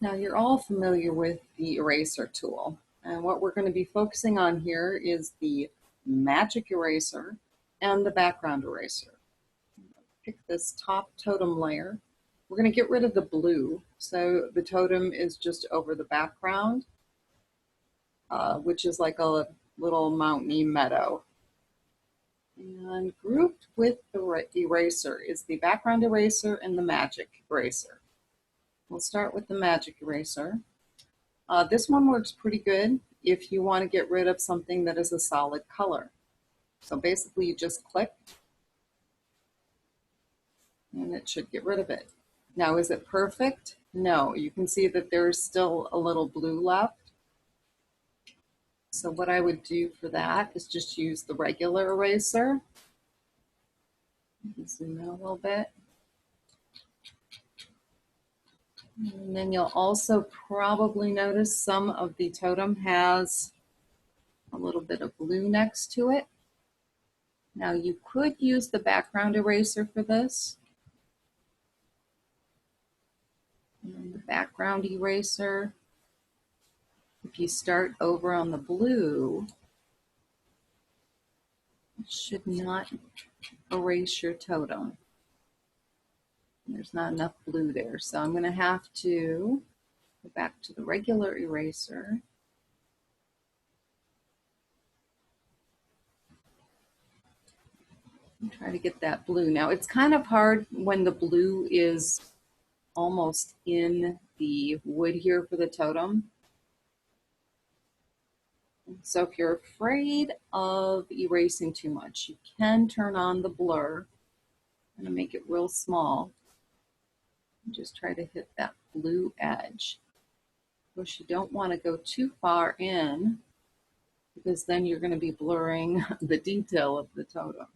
Now you're all familiar with the eraser tool, and what we're going to be focusing on here is the magic eraser and the background eraser. Pick this top totem layer. We're going to get rid of the blue, so the totem is just over the background, which is like a little mountainy meadow. And grouped with the eraser is the background eraser and the magic eraser. We'll start with the magic eraser. This one works pretty good if you want to get rid of something that is a solid color. So basically you just click and it should get rid of it. Now, is it perfect? No, you can see that there's still a little blue left. So what I would do for that is just use the regular eraser. Zoom in a little bit. And then you'll also probably notice some of the totem has a little bit of blue next to it. Now you could use the background eraser for this. And the background eraser, if you start over on the blue, it should not erase your totem. There's not enough blue there, so I'm going to have to go back to the regular eraser. And try to get that blue. Now it's kind of hard when the blue is almost in the wood here for the totem. So if you're afraid of erasing too much, you can turn on the blur. I'm going to make it real small. And just try to hit that blue edge. Of course, you don't want to go too far in because then you're going to be blurring the detail of the totem.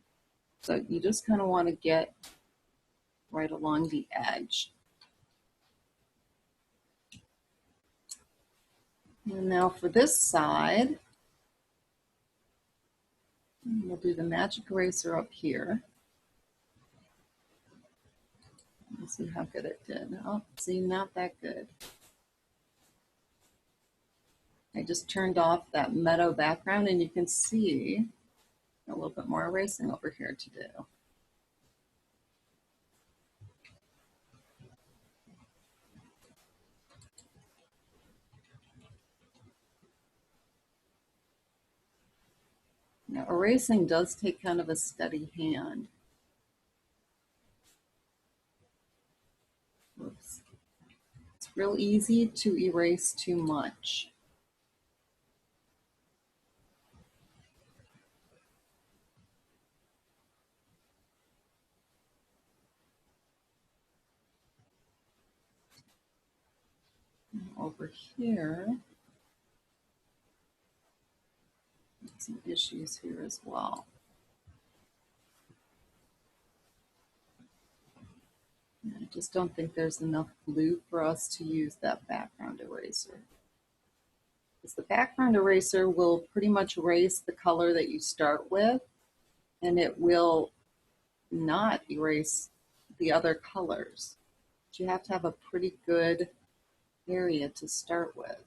So you just kind of want to get right along the edge. And now for this side, we'll do the magic eraser up here. Let's see how good it did. Oh, see, not that good. I just turned off that meadow background and you can see a little bit more erasing over here to do. Now, erasing does take kind of a steady hand. Oops. It's real easy to erase too much. Over here, some issues here as well. I just don't think there's enough blue for us to use that background eraser. Because the background eraser will pretty much erase the color that you start with, and it will not erase the other colors. But you have to have a pretty good area to start with.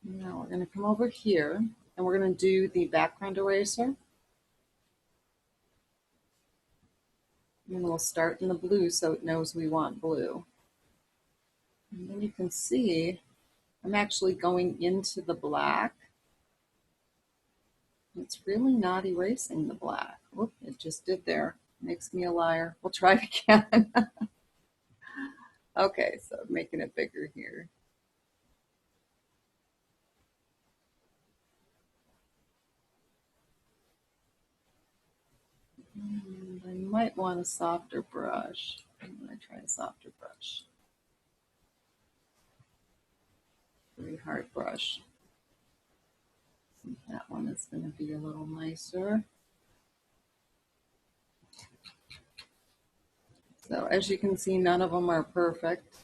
Now we're going to come over here and we're going to do the background eraser. And we'll start in the blue so it knows we want blue. And then you can see I'm actually going into the black. It's really not erasing the black. Whoop, it just did there. Makes me a liar. We'll try it again. Okay, so making it bigger here. And I might want a softer brush. I'm going to try a softer brush. Very hard brush. That one is going to be a little nicer. So as you can see, none of them are perfect.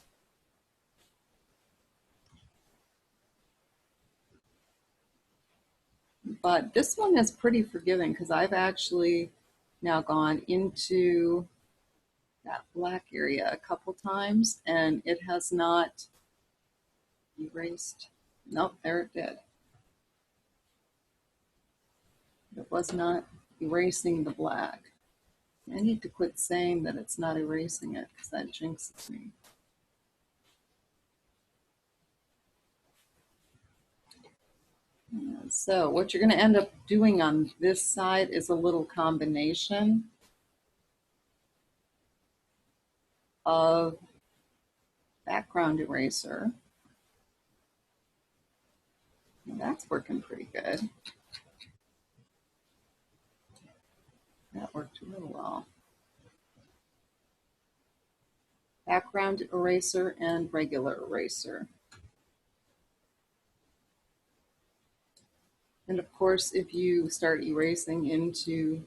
But this one is pretty forgiving because I've actually now gone into that black area a couple times and it has not erased. Nope, there it did. It was not erasing the black. I need to quit saying that it's not erasing it because that jinxes me. So what you're going to end up doing on this side is a little combination of background eraser. And that's working pretty good. That worked real well. Background eraser and regular eraser. And of course, if you start erasing into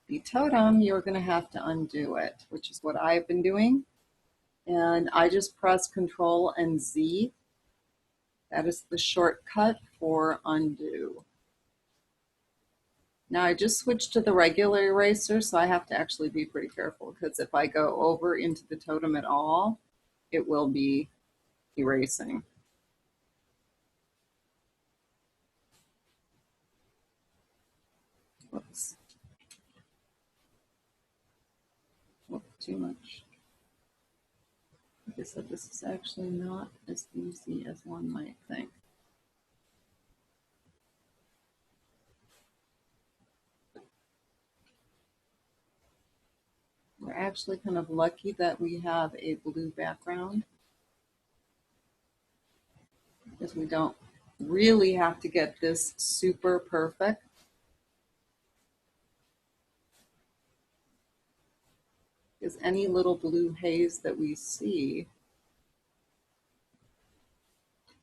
the totem, you're going to have to undo it, which is what I've been doing. And I just press Control and Z. That is the shortcut for undo. Now I just switched to the regular eraser, so I have to actually be pretty careful because if I go over into the totem at all, it will be erasing. Whoops. Whoop, too much. Like I said, this is actually not as easy as one might think. We're actually kind of lucky that we have a blue background because we don't really have to get this super perfect. Because any little blue haze that we see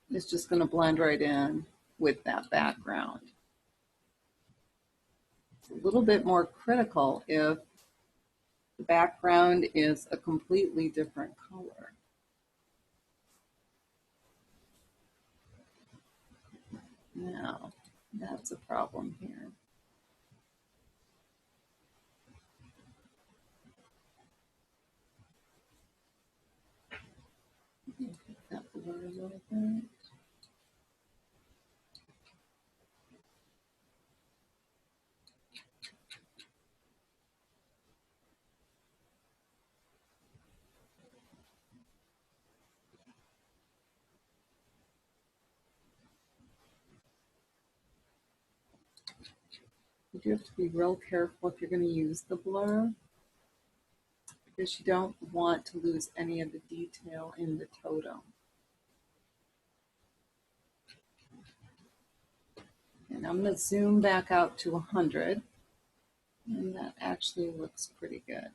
is just going to blend right in with that background. It's a little bit more critical if the background is a completely different color. Now, that's a problem here. That blur a little bit. You do have to be real careful if you're going to use the blur because you don't want to lose any of the detail in the totem. And I'm going to zoom back out to 100, and that actually looks pretty good.